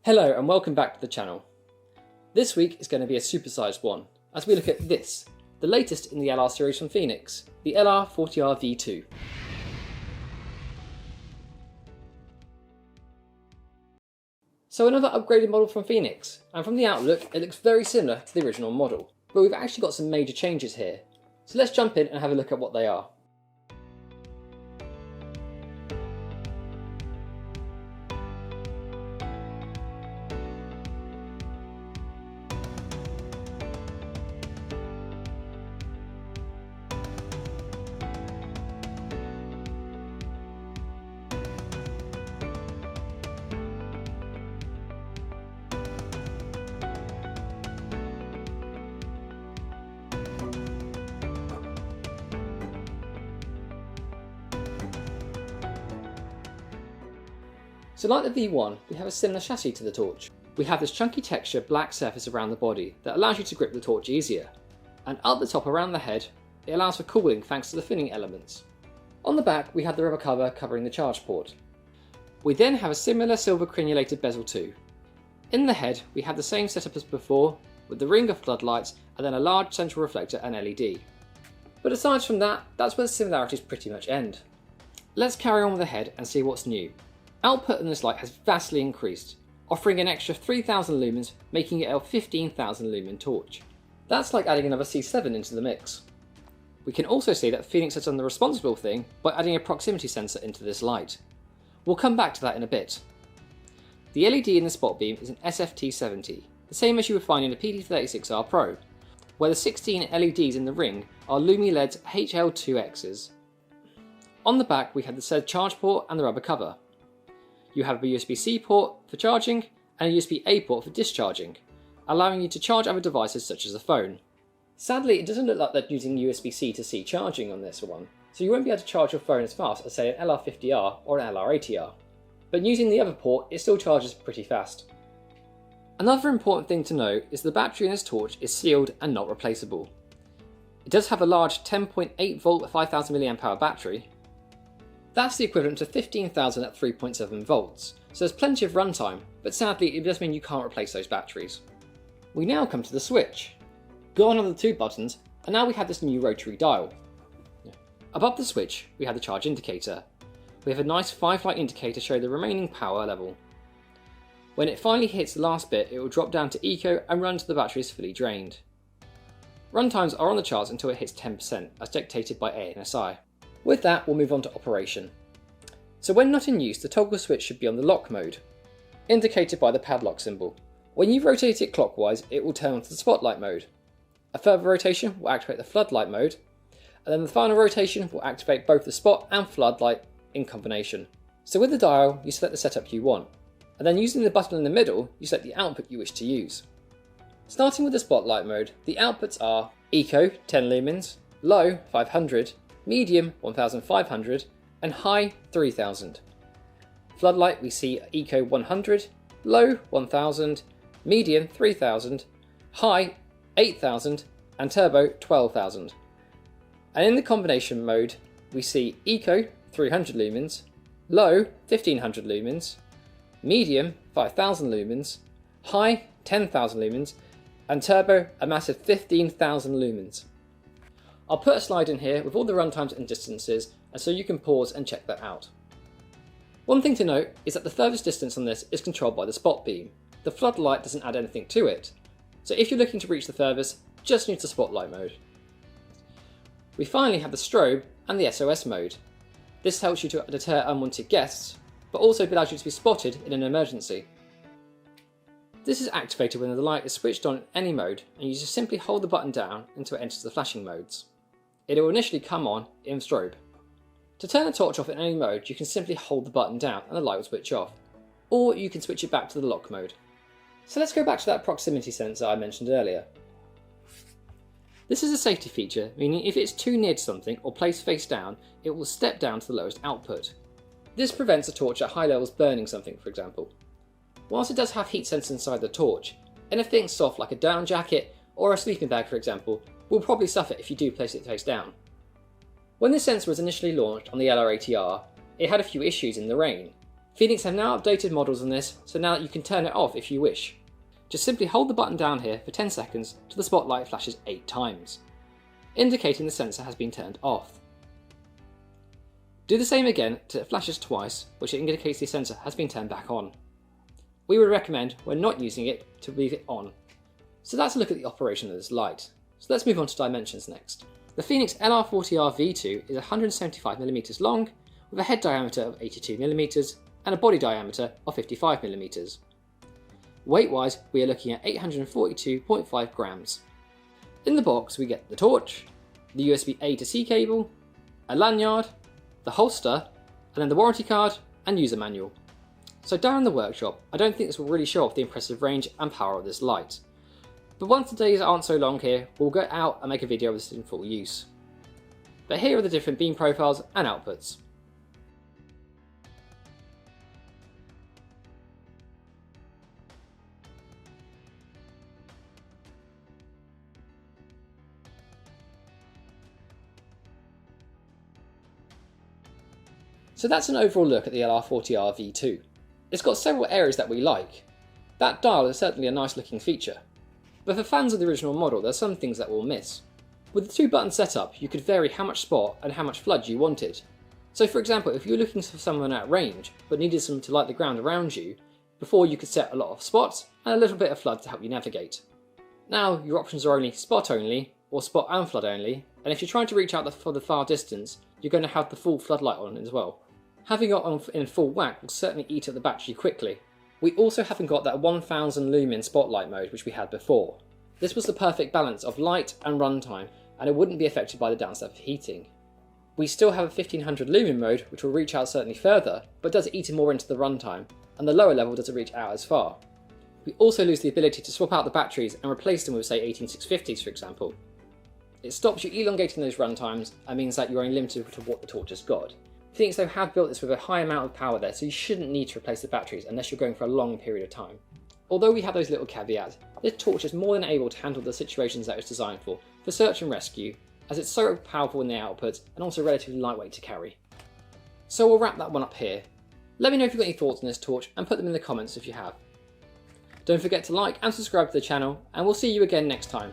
Hello and welcome back to the channel. This week is going to be a supersized one, as we look at this, the latest in the LR series from Fenix, the LR40R v2. So another upgraded model from Fenix, and from the outlook it looks very similar to the original model, but we've actually got some major changes here. So let's jump in and have a look at what they are. So like the V1, we have a similar chassis to the torch. We have this chunky texture black surface around the body that allows you to grip the torch easier. And up the top around the head, it allows for cooling thanks to the thinning elements. On the back, we have the rubber cover covering the charge port. We then have a similar silver crenulated bezel too. In the head, we have the same setup as before, with the ring of floodlights and then a large central reflector and LED. But aside from that, that's where the similarities pretty much end. Let's carry on with the head and see what's new. Output in this light has vastly increased, offering an extra 3000 lumens, making it a 15,000 lumen torch. That's like adding another C7 into the mix. We can also see that Fenix has done the responsible thing by adding a proximity sensor into this light. We'll come back to that in a bit. The LED in the spot beam is an SFT70, the same as you would find in a PD36R Pro, where the 16 LEDs in the ring are LumiLED's HL2Xs. On the back we have the said charge port and the rubber cover. You have a USB-C port for charging and a USB-A port for discharging, allowing you to charge other devices such as a phone. Sadly, it doesn't look like they're using USB-C to C charging on this one, so you won't be able to charge your phone as fast as say an LR50R or an LR80R. But using the other port, it still charges pretty fast. Another important thing to note is the battery in this torch is sealed and not replaceable. It does have a large 10.8 volt 5000 mAh battery. That's the equivalent to 15,000 at 3.7 volts, so there's plenty of runtime, but sadly it does mean you can't replace those batteries. We now come to the switch. Gone are the two buttons, and now we have this new rotary dial. Above the switch, we have the charge indicator. We have a nice 5-light indicator to show the remaining power level. When it finally hits the last bit, it will drop down to eco and run until the battery is fully drained. Runtimes are on the charts until it hits 10%, as dictated by ANSI. With that, we'll move on to operation. So when not in use, the toggle switch should be on the lock mode, indicated by the padlock symbol. When you rotate it clockwise, it will turn on to the spotlight mode. A further rotation will activate the floodlight mode, and then the final rotation will activate both the spot and floodlight in combination. So with the dial, you select the setup you want, and then using the button in the middle, you select the output you wish to use. Starting with the spotlight mode, the outputs are Eco 10 lumens, Low 500, Medium 1500 and High 3000. Floodlight we see Eco 100, Low 1000, Medium 3000, High 8000 and Turbo 12,000. And in the combination mode we see Eco 300 lumens, Low 1500 lumens, Medium 5000 lumens, High 10,000 lumens and Turbo a massive 15,000 lumens. I'll put a slide in here with all the runtimes and distances, and so you can pause and check that out. One thing to note is that the furthest distance on this is controlled by the spot beam. The floodlight doesn't add anything to it, so if you're looking to reach the furthest, just use the spotlight mode. We finally have the strobe and the SOS mode. This helps you to deter unwanted guests, but also allows you to be spotted in an emergency. This is activated when the light is switched on in any mode, and you just simply hold the button down until it enters the flashing modes. It will initially come on in strobe. To turn the torch off in any mode, you can simply hold the button down and the light will switch off, or you can switch it back to the lock mode. So let's go back to that proximity sensor I mentioned earlier. This is a safety feature, meaning if it's too near to something or placed face down, it will step down to the lowest output. This prevents a torch at high levels burning something, for example. Whilst it does have heat sensors inside the torch, anything soft like a down jacket or a sleeping bag, for example, will probably suffer if you do place it face down. When this sensor was initially launched on the LR80R, it had a few issues in the rain. Fenix have now updated models on this, so now you can turn it off if you wish. Just simply hold the button down here for 10 seconds till the spotlight flashes 8 times, indicating the sensor has been turned off. Do the same again till it flashes twice, which indicates the sensor has been turned back on. We would recommend, when not using it, to leave it on. So that's a look at the operation of this light. So let's move on to dimensions next. The Fenix LR40R v2 is 175mm long, with a head diameter of 82mm and a body diameter of 55mm. Weight-wise, we are looking at 842.5 grams. In the box we get the torch, the USB A to C cable, a lanyard, the holster, and then the warranty card and user manual. So down in the workshop, I don't think this will really show off the impressive range and power of this light. But once the days aren't so long here, we'll go out and make a video of this in full use. But here are the different beam profiles and outputs. So that's an overall look at the LR40R v2. It's got several areas that we like. That dial is certainly a nice looking feature. But for fans of the original model, there's some things that we'll miss. With the 2-button setup, you could vary how much spot and how much flood you wanted. So for example, if you were looking for someone at range, but needed someone to light the ground around you, before you could set a lot of spots and a little bit of flood to help you navigate. Now your options are only spot only, or spot and flood only, and if you're trying to reach out for the far distance, you're going to have the full floodlight on as well. Having it on in full whack will certainly eat up the battery quickly. We also haven't got that 1000 lumen spotlight mode which we had before. This was the perfect balance of light and runtime, and it wouldn't be affected by the downside of heating. We still have a 1500 lumen mode which will reach out certainly further, but does eat more into the runtime, and the lower level doesn't reach out as far. We also lose the ability to swap out the batteries and replace them with say 18650s for example. It stops you elongating those runtimes and means that you're only limited to what the torch has got. Fenix though have built this with a high amount of power there, so you shouldn't need to replace the batteries unless you're going for a long period of time. Although we have those little caveats, this torch is more than able to handle the situations that it's designed for search and rescue, as it's so powerful in the output and also relatively lightweight to carry. So we'll wrap that one up here. Let me know if you've got any thoughts on this torch and put them in the comments if you have. Don't forget to like and subscribe to the channel, and we'll see you again next time.